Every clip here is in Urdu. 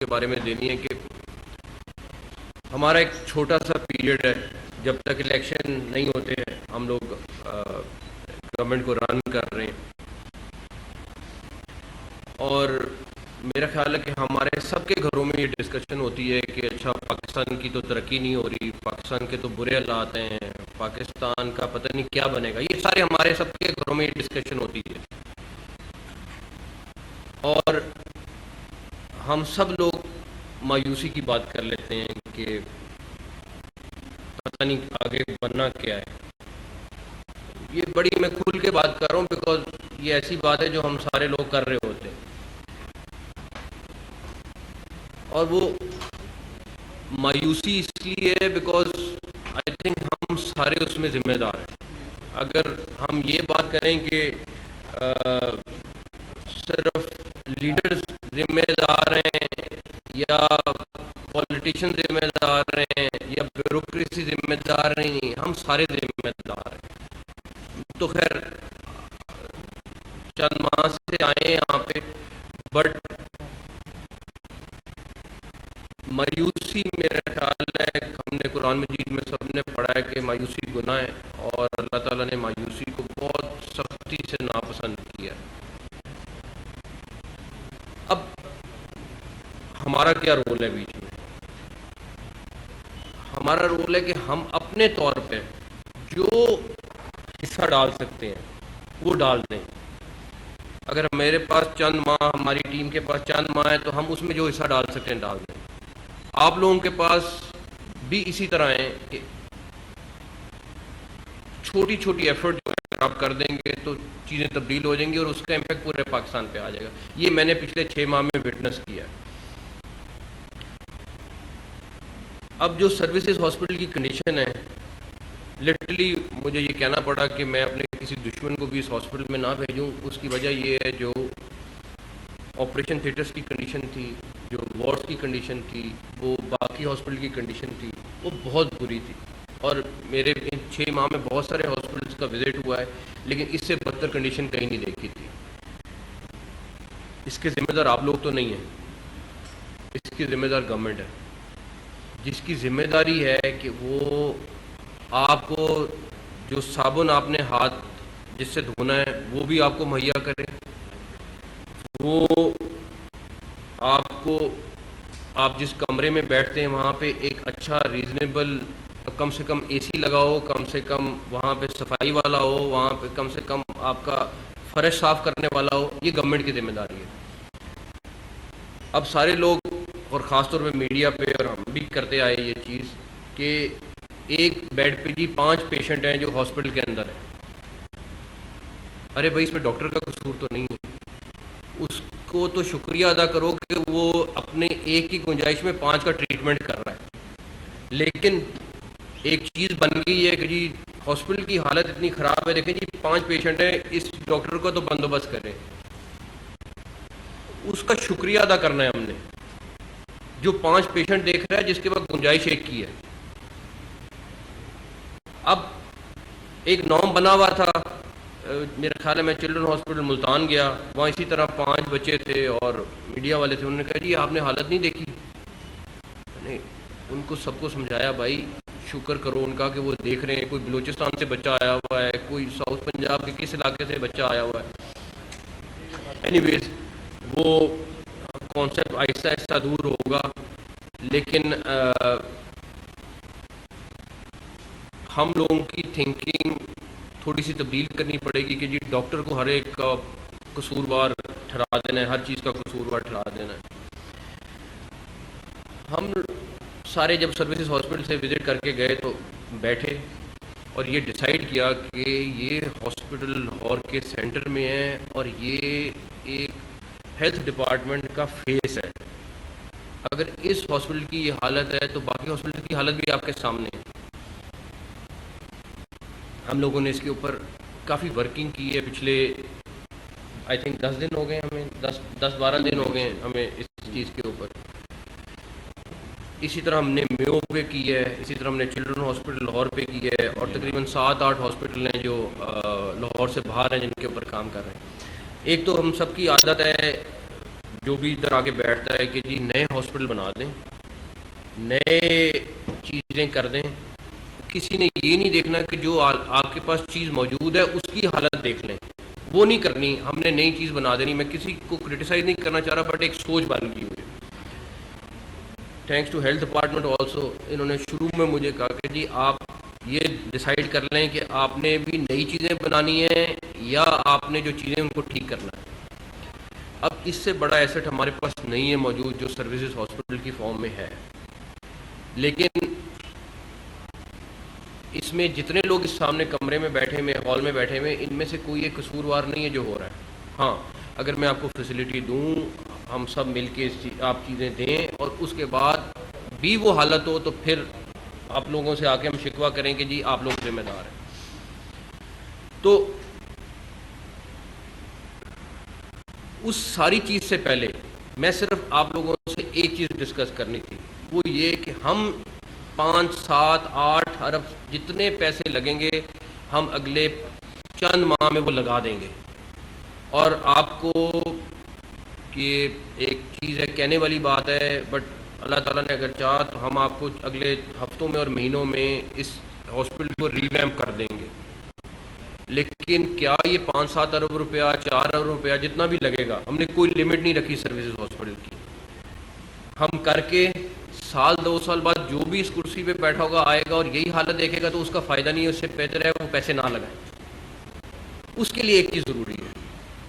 کے بارے میں دینی ہے کہ ہمارا ایک چھوٹا سا پیریڈ ہے جب تک الیکشن نہیں ہوتے ہیں، ہم لوگ گورنمنٹ کو رن کر رہے ہیں، اور میرا خیال ہے کہ ہمارے سب کے گھروں میں یہ ڈسکشن ہوتی ہے کہ اچھا پاکستان کی تو ترقی نہیں ہو رہی، پاکستان کے تو برے حالات ہیں، پاکستان کا پتہ نہیں کیا بنے گا، یہ سارے ہمارے سب کے گھروں میں یہ ڈسکشن ہوتی ہے، اور ہم سب لوگ مایوسی کی بات کر لیتے ہیں کہ پتہ نہیں آگے بننا کیا ہے۔ یہ بڑی میں کھل کے بات کر رہا ہوں بیکاز یہ ایسی بات ہے جو ہم سارے لوگ کر رہے ہوتے ہیں، اور وہ مایوسی اس لیے ہے بیکاز آئی تھنک ہم سارے اس میں ذمہ دار ہیں۔ اگر ہم یہ بات کریں کہ صرف لیڈرز ذمہ دار ہیں یا پولیٹیشین ذمہ دار ہیں یا بیوروکریسی ذمہ دار نہیں، ہم سارے ذمہ دار ہیں۔ تو خیر چند ماہ سے آئے یہاں پہ، بٹ مایوسی میرا خیال ہے ہم نے قرآن مجید میں سب نے پڑھا ہے کہ مایوسی گناہ ہے، اور اللہ تعالیٰ نے مایوسی کو بہت سختی سے ناپسند کیا ہے۔ اب ہمارا کیا رول ہے بیچ میں؟ ہمارا رول ہے کہ ہم اپنے طور پہ جو حصہ ڈال سکتے ہیں وہ ڈال دیں۔ اگر میرے پاس چند ماہ، ہماری ٹیم کے پاس چند ماہ ہے تو ہم اس میں جو حصہ ڈال سکتے ہیں ڈال دیں۔ آپ لوگوں کے پاس بھی اسی طرح ہے کہ چھوٹی چھوٹی ایفرٹ جو ہے آپ کر دیں گے تو چیزیں تبدیل ہو جائیں گی اور اس کا امپیکٹ پورے پاکستان پہ آ جائے گا۔ یہ میں نے پچھلے 6 ماہ میں وٹنس کیا ہے۔ اب جو سروسز ہاسپٹل کی کنڈیشن ہے، لٹرلی مجھے یہ کہنا پڑا کہ میں اپنے کسی دشمن کو بھی اس ہاسپٹل میں نہ بھیجوں۔ اس کی وجہ یہ ہے جو آپریشن تھیٹرز کی کنڈیشن تھی، جو وارڈز کی کنڈیشن تھی، وہ باقی ہاسپٹل کی کنڈیشن تھی، وہ بہت بری تھی، اور میرے ان 6 ماہ میں بہت سارے ہاسپٹلس کا وزٹ ہوا ہے لیکن اس سے بدتر کنڈیشن کہیں نہیں دیکھی تھی۔ اس کے ذمہ دار آپ لوگ تو نہیں ہیں، اس کی ذمہ دار گورنمنٹ ہے، جس کی ذمہ داری ہے کہ وہ آپ کو جو صابن آپ نے ہاتھ جس سے دھونا ہے وہ بھی آپ کو مہیا کرے، وہ آپ کو آپ جس کمرے میں بیٹھتے ہیں وہاں پہ ایک اچھا ریزنیبل، کم سے کم اے سی لگاؤ، کم سے کم وہاں پہ صفائی والا ہو، وہاں پہ کم سے کم آپ کا فرش صاف کرنے والا ہو۔ یہ گورنمنٹ کی ذمہ داری ہے۔ اب سارے لوگ، اور خاص طور پہ میڈیا پہ، اور ہم بھی کرتے آئے یہ چیز کہ ایک بیڈ پہ جی 5 پیشنٹ ہیں جو ہاسپٹل کے اندر ہیں۔ ارے بھائی اس میں ڈاکٹر کا قصور تو نہیں ہے، اس کو تو شکریہ ادا کرو کہ وہ اپنے ایک کی گنجائش میں 5 کا ٹریٹمنٹ کر رہا ہے، لیکن ایک چیز بن گئی ہے کہ جی ہاسپٹل کی حالت اتنی خراب ہے، دیکھیں جی 5 پیشنٹ ہیں، اس ڈاکٹر کا تو بندوبست کریں۔ اس کا شکریہ ادا کرنا ہے ہم نے، جو 5 پیشنٹ دیکھ رہا ہے جس کے بعد گنجائش ایک کی ہے۔ اب ایک نام بنا ہوا تھا، میرا خیال ہے میں چلڈرن ہاسپٹل ملتان گیا، وہاں اسی طرح 5 بچے تھے اور میڈیا والے تھے، انہوں نے کہا جی آپ نے حالت نہیں دیکھی۔ میں نے ان کو سب کو سمجھایا بھائی شکر کرو ان کا کہ وہ دیکھ رہے ہیں، کوئی بلوچستان سے بچہ آیا ہوا ہے، کوئی ساؤتھ پنجاب کے کس علاقے سے بچہ آیا ہوا ہے۔ اینی ویز وہ کانسیپٹ آہستہ آہستہ دور ہوگا، لیکن ہم لوگوں کی تھنکنگ تھوڑی سی تبدیل کرنی پڑے گی کہ جی ڈاکٹر کو ہر ایک کا قصوروار ٹھہرا دینا ہے، ہر چیز کا قصوروار ٹھہرا دینا ہے۔ ہم سارے جب سروسز ہاسپٹل سے وزٹ کر کے گئے تو بیٹھے اور یہ ڈیسائیڈ کیا کہ یہ ہاسپٹل لاہور کے سینٹر میں ہے اور یہ ایک ہیلتھ ڈپارٹمنٹ کا فیس ہے۔ اگر اس ہاسپٹل کی یہ حالت ہے تو باقی ہاسپٹل کی حالت بھی آپ کے سامنے ہے۔ ہم لوگوں نے اس کے اوپر کافی ورکنگ کی ہے، پچھلے آئی تھنک 10 دن ہو گئے، ہمیں 10-12 دن ہو گئے ہمیں اس چیز کے اوپر۔ اسی طرح ہم نے میو پہ کی ہے، اسی طرح ہم نے چلڈرن ہاسپٹل لاہور پہ کی ہے، اور تقریباً 7-8 ہاسپٹل ہیں جو لاہور سے باہر ہیں جن کے اوپر کام کر رہے ہیں۔ ایک تو ہم سب کی عادت ہے جو بھی ادھر آ کے بیٹھتا ہے کہ جی نئے ہاسپٹل بنا دیں، نئے چیزیں کر دیں، کسی نے یہ نہیں دیکھنا کہ جو آپ کے پاس چیز موجود ہے اس کی حالت دیکھ لیں، وہ نہیں کرنی، ہم نے نئی چیز بنا دینی۔ میں کسی کو کرٹیسائز نہیں کرنا چاہ رہا، بٹ ایک سوچ بن گئی ہوئی ہے۔ Thanks to health department also, انہوں نے شروع میں مجھے کہا کہ جی آپ یہ ڈیسائیڈ کر لیں کہ آپ نے بھی نئی چیزیں بنانی ہیں یا آپ نے جو چیزیں ان کو ٹھیک کرنا ہے۔ اب اس سے بڑا ایسٹ ہمارے پاس نہیں ہے موجود جو سروسز ہاسپٹل کی فارم میں ہے، لیکن اس میں جتنے لوگ اس سامنے کمرے میں بیٹھے ہوئے، ہال میں بیٹھے ہوئے، ان میں سے کوئی ایک قصوروار نہیں ہے جو ہو رہا ہے۔ ہاں، اگر میں آپ کو فیسلٹی دوں، ہم سب مل کے آپ چیزیں دیں اور اس کے بعد بھی وہ حالت ہو تو پھر آپ لوگوں سے آ کے ہم شکوہ کریں کہ جی آپ لوگ ذمہ دار ہیں۔ تو اس ساری چیز سے پہلے میں صرف آپ لوگوں سے ایک چیز ڈسکس کرنی تھی، وہ یہ کہ ہم 5 7 8 ارب جتنے پیسے لگیں گے ہم اگلے چند ماہ میں وہ لگا دیں گے، اور آپ کو کہ ایک چیز ہے کہنے والی بات ہے، بٹ اللہ تعالیٰ نے اگر چاہا تو ہم آپ کو اگلے ہفتوں میں اور مہینوں میں اس ہاسپٹل کو ریویمپ کر دیں گے۔ لیکن کیا یہ 5 7 ارب روپیہ 4 ارب روپیہ جتنا بھی لگے گا، ہم نے کوئی لمٹ نہیں رکھی سروسز ہاسپٹل کی، ہم کر کے سال 2 سال بعد جو بھی اس کرسی پہ بیٹھا ہوگا آئے گا اور یہی حالت دیکھے گا تو اس کا فائدہ نہیں ہے، اس سے بہتر ہے وہ پیسے نہ لگائیں۔ اس کے لیے ایک چیز ضروری ہے،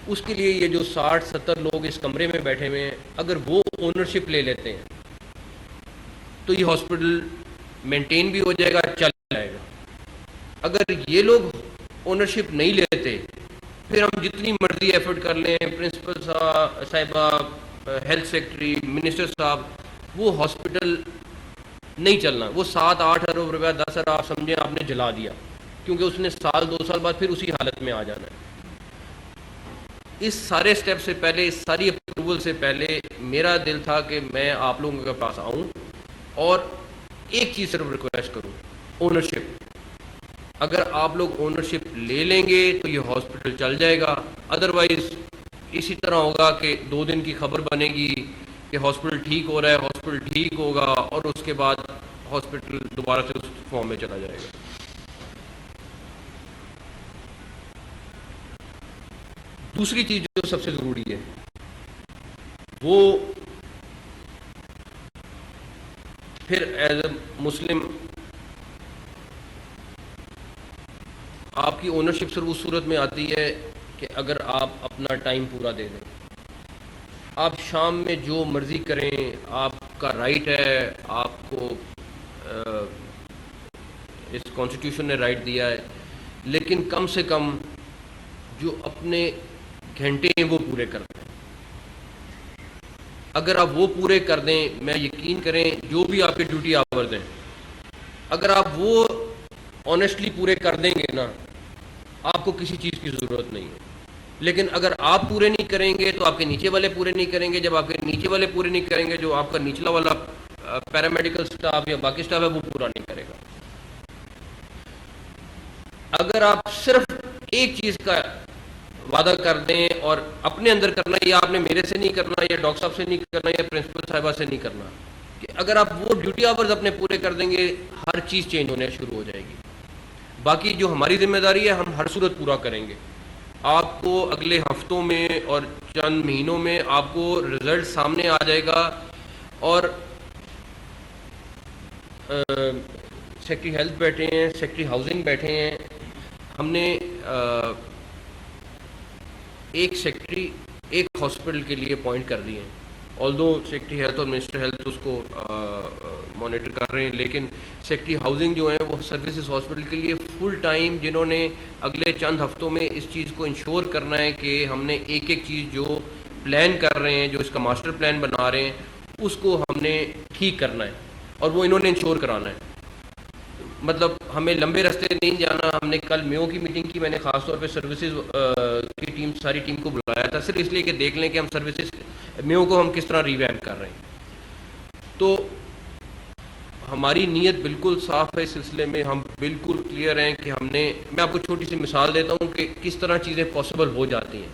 اس کے لیے یہ جو 60 70 لوگ اس کمرے میں بیٹھے ہوئے ہیں، اگر وہ اونرشپ لے لیتے ہیں تو یہ ہاسپٹل مینٹین بھی ہو جائے گا، چل جائے گا۔ اگر یہ لوگ اونرشپ نہیں لیتے، پھر ہم جتنی مرضی ایفرٹ کر لیں، پرنسپل صاحبہ، ہیلتھ سیکرٹری، منسٹر صاحب، وہ ہاسپٹل نہیں چلنا۔ وہ 7 8 ارب روپیہ 10 ارب آپ سمجھیں آپ نے جلا دیا، کیونکہ اس نے سال 2 سال بعد پھر اسی حالت میں آ جانا ہے۔ اس سارے سٹیپ سے پہلے، اس ساری اپروول سے پہلے میرا دل تھا کہ میں آپ لوگوں کے پاس آؤں اور ایک چیز صرف ریکویسٹ کروں، اونرشپ۔ اگر آپ لوگ اونرشپ لے لیں گے تو یہ ہاسپٹل چل جائے گا، ادروائز اسی طرح ہوگا کہ 2 دن کی خبر بنے گی کہ ہاسپٹل ٹھیک ہو رہا ہے، ہاسپٹل ٹھیک ہوگا، اور اس کے بعد ہاسپٹل دوبارہ سے اس فارم میں چلا جائے گا۔ دوسری چیز جو سب سے ضروری ہے وہ پھر ایز اے مسلم آپ کی اونرشپ صرف اس صورت میں آتی ہے کہ اگر آپ اپنا ٹائم پورا دے دیں۔ آپ شام میں جو مرضی کریں، آپ کا رائٹ ہے، آپ کو اس کانسٹیٹیوشن نے رائٹ دیا ہے، لیکن کم سے کم جو اپنے گھنٹے ہیں وہ پورے کر دیں۔ اگر آپ وہ پورے کر دیں، میں یقین کریں جو بھی آپ کے ڈیوٹی آورز ہیں، اگر آپ وہ آنیسٹلی پورے کر دیں گے نا، آپ کو کسی چیز کی ضرورت نہیں ہے۔ لیکن اگر آپ پورے نہیں کریں گے تو آپ کے نیچے والے پورے نہیں کریں گے، جب آپ کے نیچے والے پورے نہیں کریں گے، جو آپ کا نچلا والا پیرامیڈیکل سٹاف یا باقی سٹاف ہے وہ پورا نہیں کرے گا۔ اگر آپ صرف ایک چیز کا وعدہ کر دیں اور اپنے اندر کرنا، یا آپ نے میرے سے نہیں کرنا، یا ڈاکٹر صاحب سے نہیں کرنا، یا پرنسپل صاحبہ سے نہیں کرنا، کہ اگر آپ وہ ڈیوٹی آورز اپنے پورے کر دیں گے، ہر چیز چینج ہونے شروع ہو جائے گی۔ باقی جو ہماری ذمہ داری ہے ہم ہر صورت پورا کریں گے۔ آپ کو اگلے ہفتوں میں اور چند مہینوں میں آپ کو رزلٹ سامنے آ جائے گا، اور سیکٹری ہیلتھ بیٹھے ہیں، سیکٹری ہاؤسنگ بیٹھے ہیں، ہم نے ایک سیکٹری ایک ہاسپٹل کے لیے اپوائنٹ کر دیے ہیں۔ آلدو سیکٹری ہیلتھ اور منسٹر ہیلتھ اس کو مانیٹر کر رہے ہیں، لیکن سیکٹری ہاؤسنگ جو ہیں وہ سروسز ہاسپٹل کے لیے فل ٹائم، جنہوں نے اگلے چند ہفتوں میں اس چیز کو انشور کرنا ہے کہ ہم نے ایک ایک چیز جو پلان کر رہے ہیں، جو اس کا ماسٹر پلان بنا رہے ہیں، اس کو ہم نے ٹھیک کرنا ہے، اور وہ انہوں نے انشور کرانا ہے۔ مطلب ہمیں لمبے راستے نہیں جانا۔ ہم نے کل میو کی میٹنگ کی، میں نے خاص طور پہ سروسز کی ٹیم، ساری ٹیم کو بلایا تھا، صرف اس لیے کہ دیکھ لیں کہ ہم سروسز میو کو ہم کس طرح ریویمپ کر رہے ہیں۔ تو ہماری نیت بالکل صاف ہے اس سلسلے میں، ہم بالکل کلیئر ہیں کہ ہم نے، میں آپ کو چھوٹی سی مثال دیتا ہوں کہ کس طرح چیزیں پاسبل ہو جاتی ہیں،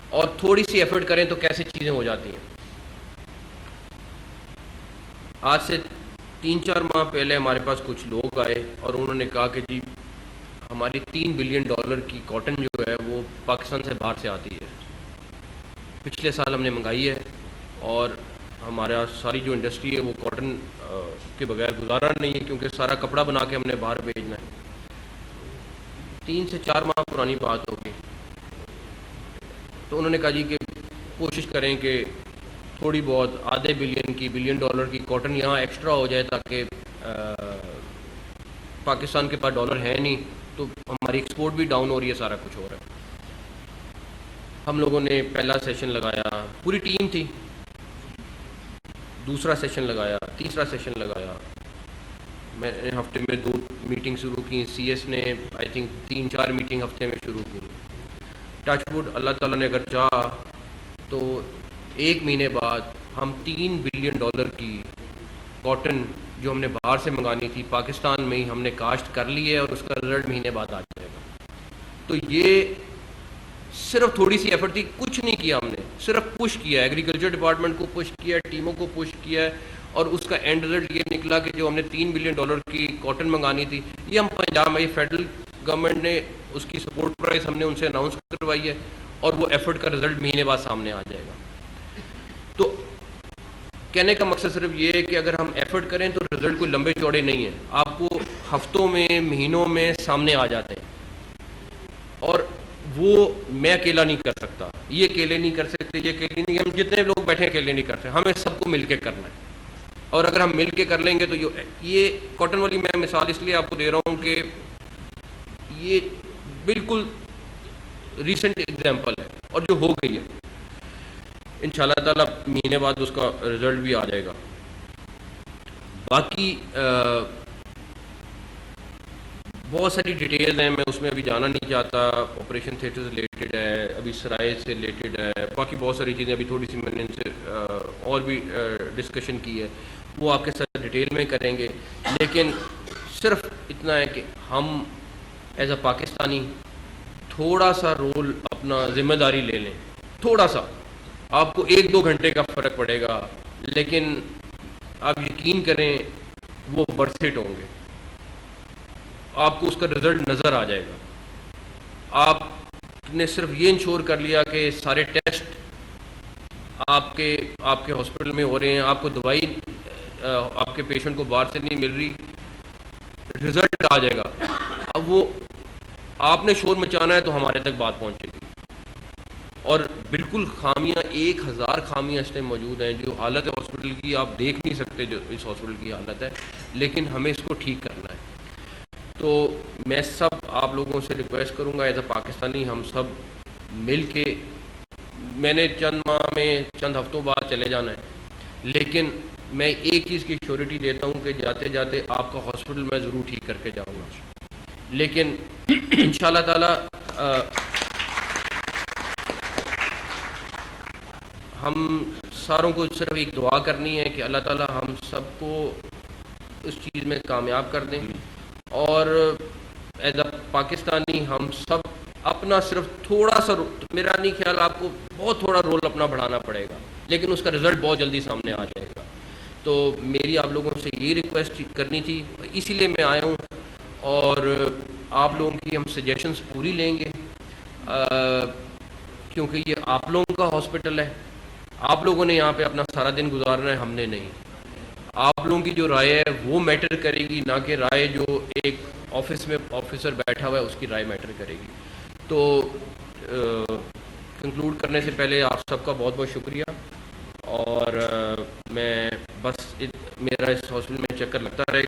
اور تھوڑی سی ایفرٹ کریں تو کیسے چیزیں ہو جاتی ہیں۔ آج سے 3-4 ماہ پہلے ہمارے پاس کچھ لوگ آئے اور انہوں نے کہا کہ جی ہماری $3 بلین کی کاٹن جو ہے وہ پاکستان سے باہر سے آتی ہے. پچھلے سال ہم نے منگائی ہے اور ہمارا ساری جو انڈسٹری ہے وہ کاٹن کے بغیر گزارا نہیں ہے کیونکہ سارا کپڑا بنا کے ہم نے باہر بھیجنا ہے. 3 سے 4 ماہ پرانی بات ہوگی. تو انہوں نے کہا جی کہ کوشش کریں کہ تھوڑی بہت آدھے $1 بلین کی کاٹن یہاں ایکسٹرا ہو جائے تاکہ پاکستان کے پاس ڈالر ہے نہیں تو ہماری ایکسپورٹ بھی ڈاؤن ہو رہی ہے, سارا کچھ ہو رہا ہے. ہم لوگوں نے پہلا سیشن لگایا, پوری ٹیم تھی, دوسرا سیشن لگایا, تیسرا سیشن لگایا. میں نے ہفتے میں 2 میٹنگ شروع کی. سی ایس نے آئی تھنک 3-4 میٹنگ ہفتے میں شروع کی. ٹچ ووڈ اللہ تعالیٰ نے اگر چاہا تو 1 مہینے بعد ہم $3 بلین کی کاٹن جو ہم نے باہر سے منگانی تھی پاکستان میں ہی ہم نے کاشت کر لی ہے اور اس کا رزلٹ مہینے بعد آ جائے گا. تو یہ صرف تھوڑی سی ایفرٹ تھی, کچھ نہیں کیا ہم نے, صرف پش کیا ہے, ایگریکلچر ڈپارٹمنٹ کو پش کیا ہے, ٹیموں کو پش کیا ہے, اور اس کا اینڈ رزلٹ یہ نکلا کہ جو ہم نے $3 بلین کی کاٹن منگانی تھی یہ ہم پنجاب میں فیڈرل گورنمنٹ نے اس کی سپورٹ پرائز ہم نے ان سے اناؤنس کروائی ہے اور وہ ایفرٹ کا رزلٹ مہینے بعد سامنے آ جائے گا. تو کہنے کا مقصد صرف یہ ہے کہ اگر ہم ایفرٹ کریں تو رزلٹ کوئی لمبے چوڑے نہیں ہیں, آپ کو ہفتوں میں مہینوں میں سامنے آ جاتے ہیں. اور وہ میں اکیلا نہیں کر سکتا, یہ اکیلے نہیں کر سکتے, یہ اکیلے نہیں, ہم جتنے لوگ بیٹھے اکیلے نہیں کر سکتے, ہمیں سب کو مل کے کرنا ہے. اور اگر ہم مل کے کر لیں گے تو یہ کاٹن والی میں مثال اس لیے آپ کو دے رہا ہوں کہ یہ بالکل ریسنٹ ایگزامپل ہے اور جو ہو گئی ہے. انشاءاللہ تعالیٰ مہینے بعد اس کا رزلٹ بھی آ جائے گا. باقی بہت ساری ڈیٹیلز ہیں, میں اس میں ابھی جانا نہیں چاہتا. آپریشن تھیٹر سے ریلیٹڈ ہے, ابھی سرائے سے ریلیٹڈ ہے, باقی بہت ساری چیزیں ابھی تھوڑی سی میں نے ان سے اور بھی ڈسکشن کی ہے, وہ آپ کے ساتھ ڈیٹیل میں کریں گے. لیکن صرف اتنا ہے کہ ہم ایز اے پاکستانی تھوڑا سا رول اپنا ذمہ داری لے لیں. تھوڑا سا آپ کو 1-2 گھنٹے کا فرق پڑے گا, لیکن آپ یقین کریں وہ برتھ اٹ ہوں گے. آپ کو اس کا رزلٹ نظر آ جائے گا. آپ نے صرف یہ انشور کر لیا کہ سارے ٹیسٹ آپ کے ہاسپٹل میں ہو رہے ہیں, آپ کو دوائی آپ کے پیشنٹ کو باہر سے نہیں مل رہی, رزلٹ آ جائے گا. اب وہ آپ نے شور مچانا ہے تو ہمارے تک بات پہنچے گی. اور بالکل خامیاں 1000 خامیاں اس ٹائم موجود ہیں. جو حالت ہے ہاسپٹل کی آپ دیکھ نہیں سکتے جو اس ہاسپٹل کی حالت ہے, لیکن ہمیں اس کو ٹھیک کرنا ہے. تو میں سب آپ لوگوں سے ریکویسٹ کروں گا ایز اے پاکستانی, ہم سب مل کے, میں نے چند ماہ میں چند ہفتوں بعد چلے جانا ہے, لیکن میں ایک چیز کی شیورٹی دیتا ہوں کہ جاتے جاتے آپ کا ہاسپٹل میں ضرور ٹھیک کر کے جاؤں گا. لیکن انشاءاللہ تعالی ہم ساروں کو صرف ایک دعا کرنی ہے کہ اللہ تعالی ہم سب کو اس چیز میں کامیاب کر دیں. اور ایز اے پاکستانی ہم سب اپنا صرف تھوڑا سا, میرا نہیں خیال آپ کو بہت تھوڑا رول اپنا بڑھانا پڑے گا, لیکن اس کا رزلٹ بہت جلدی سامنے آ جائے گا. تو میری آپ لوگوں سے یہ ریکویسٹ کرنی تھی, اسی لیے میں آیا ہوں. اور آپ لوگوں کی ہم سجیشنز پوری لیں گے, کیونکہ یہ آپ لوگوں کا ہاسپٹل ہے, آپ لوگوں نے یہاں پہ اپنا سارا دن گزارنا ہے, ہم نے نہیں. آپ لوگوں کی جو رائے ہے وہ میٹر کرے گی, نہ کہ رائے جو ایک آفس میں آفیسر بیٹھا ہوا ہے اس کی رائے میٹر کرے گی. تو کنکلوڈ کرنے سے پہلے آپ سب کا بہت بہت شکریہ. اور میں بس میرا اس ہاسپٹل میں چکر لگتا رہے